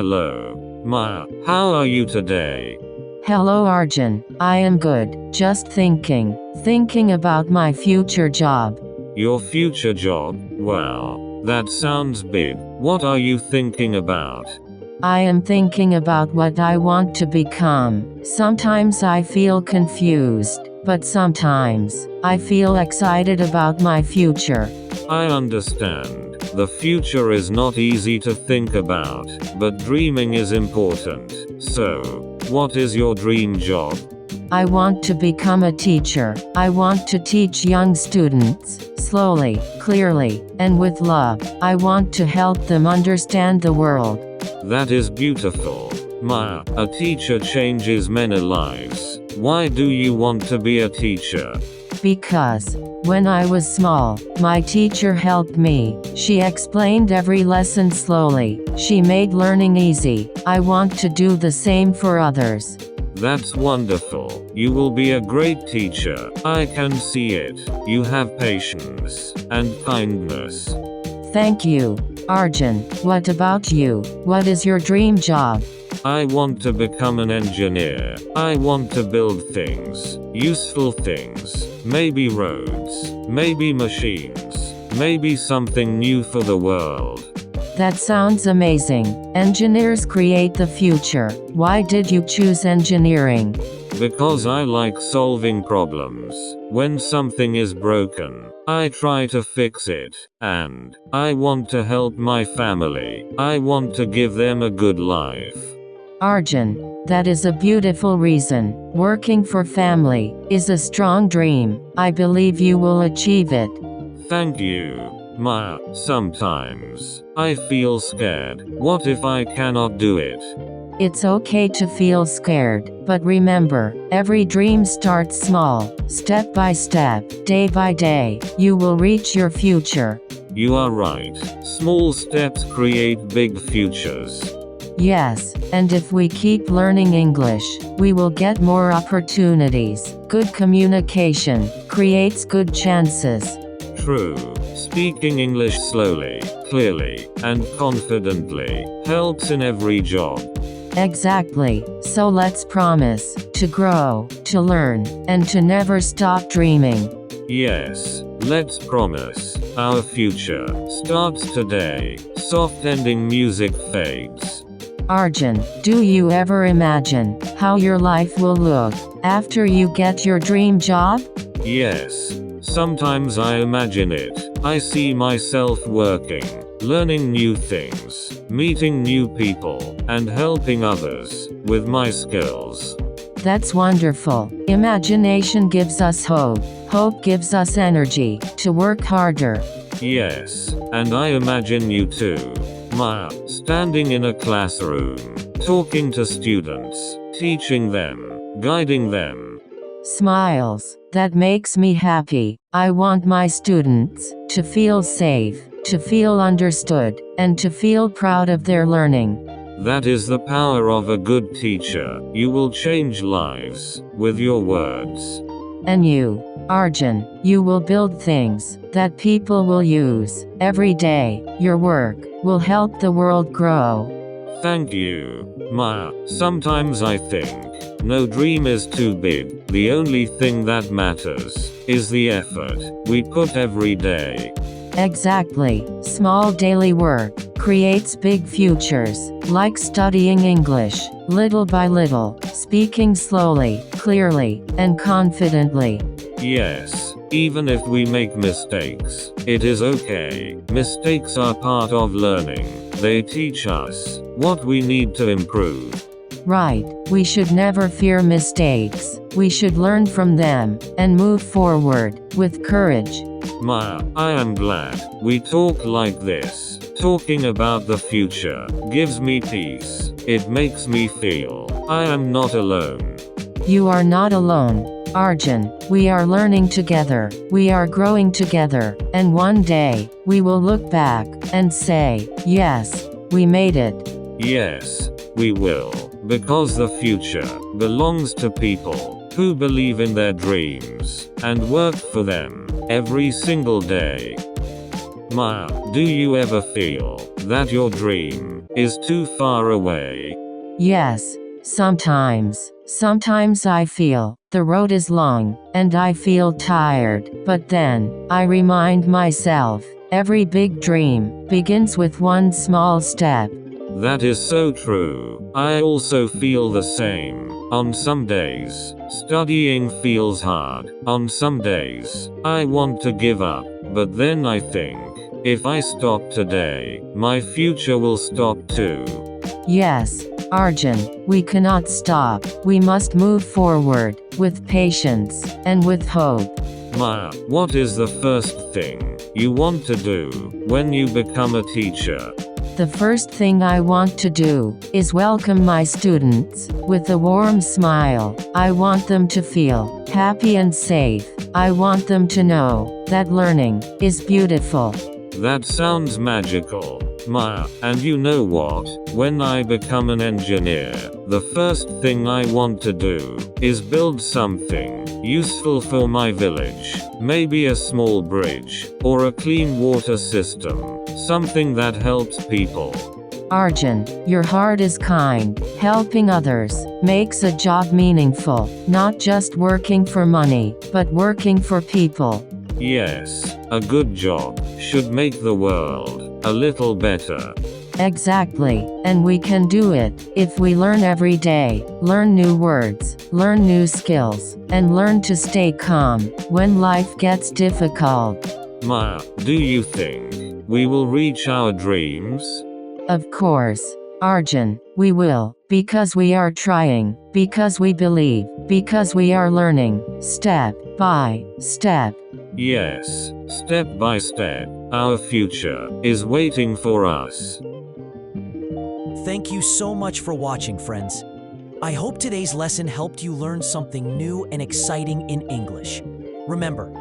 Hello, Maya. How are you today? Hello Arjun, I am good, just thinking about my future job. Your future job? Well, that sounds big. What are you thinking about? I am thinking about what I want to become. Sometimes I feel confused, but sometimes I feel excited about my future. I understand. The future is not easy to think about, but dreaming is important. So, what is your dream job? I want to become a teacher. I want to teach young students, slowly, clearly, and with love. I want to help them understand the world. That is beautiful. Maya, a teacher changes many lives. Why do you want to be a teacher? Because, when I was small, my teacher helped me. She explained every lesson slowly. She made learning easy. I want to do the same for others. That's wonderful. You will be a great teacher. I can see it. You have patience and kindness. Thank you, Arjun. What about you? What is your dream job? I want to become an engineer. I want to build things, useful things, maybe roads, maybe machines, maybe something new for the world. That sounds amazing. Engineers create the future. Why did you choose engineering? Because I like solving problems. When something is broken, I try to fix it, and I want to help my family. I want to give them a good life. Arjun, that is a beautiful reason. Working for family is a strong dream. I believe you will achieve it. Thank you, Maya. Sometimes I feel scared. What if I cannot do it? It's okay to feel scared, but remember, every dream starts small, step by step, day by day. You will reach your future. You are right. Small steps create big futures. Yes, and if we keep learning English, we will get more opportunities. Good communication creates good chances. True. Speaking English slowly, clearly, and confidently helps in every job. Exactly. So let's promise to grow, to learn, and to never stop dreaming. Yes, let's promise. Our future starts today. Soft ending music fades. Arjun, do you ever imagine how your life will look after you get your dream job? Yes. Sometimes I imagine it. I see myself working, learning new things, meeting new people, and helping others with my skills. That's wonderful. Imagination gives us hope. Hope gives us energy to work harder. Yes, and I imagine you too, Maya, standing in a classroom, talking to students, teaching them, guiding them. Smiles. That makes me happy. I want my students to feel safe, to feel understood, and to feel proud of their learning. That is the power of a good teacher. You will change lives with your words. And you, Arjun, you will build things that people will use every day. Your work will help the world grow. Thank you, Maya. Sometimes I think no dream is too big. The only thing that matters is the effort we put every day. Exactly. Small daily work creates big futures, like studying English, little by little, speaking slowly, clearly, and confidently. Yes, even if we make mistakes, it is okay. Mistakes are part of learning. They teach us what we need to improve. Right, we should never fear mistakes. We should learn from them and move forward with courage. Maya, I am glad we talk like this. Talking about the future gives me peace. It makes me feel I am not alone. You are not alone, Arjun. We are learning together. We are growing together. And one day, we will look back and say, yes, we made it. Yes, we will. Because the future belongs to people who believe in their dreams and work for them every single day. Maya, do you ever feel that your dream is too far away. Yes, sometimes. Sometimes I feel the road is long, and I feel tired, but then I remind myself every big dream begins with one small step. That is so true. I also feel the same. On some days, studying feels hard. On some days, I want to give up. But then I think, if I stop today, my future will stop too. Yes, Arjun, we cannot stop. We must move forward, with patience, and with hope. Maya, what is the first thing you want to do when you become a teacher? The first thing I want to do is welcome my students with a warm smile. I want them to feel happy and safe. I want them to know that learning is beautiful. That sounds magical, Maya. And you know what? When I become an engineer, the first thing I want to do is build something useful for my village. Maybe a small bridge, or a clean water system. Something that helps people. Arjun, your heart is kind. Helping others makes a job meaningful, not just working for money, but working for people. Yes, a good job should make the world a little better. Exactly, and we can do it if we learn every day, learn new words, learn new skills, and learn to stay calm when life gets difficult. Maya, do you think we will reach our dreams? Of course, Arjun, we will, because we are trying, because we believe, because we are learning, step by step. Yes, step by step, our future is waiting for us. Thank you so much for watching, friends. I hope today's lesson helped you learn something new and exciting in English. Remember,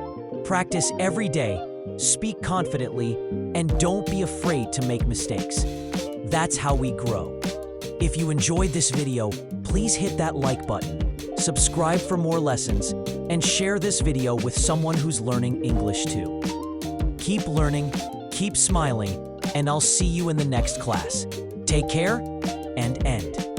practice every day, speak confidently, and don't be afraid to make mistakes. That's how we grow. If you enjoyed this video, please hit that like button, subscribe for more lessons, and share this video with someone who's learning English too. Keep learning, keep smiling, and I'll see you in the next class. Take care and end.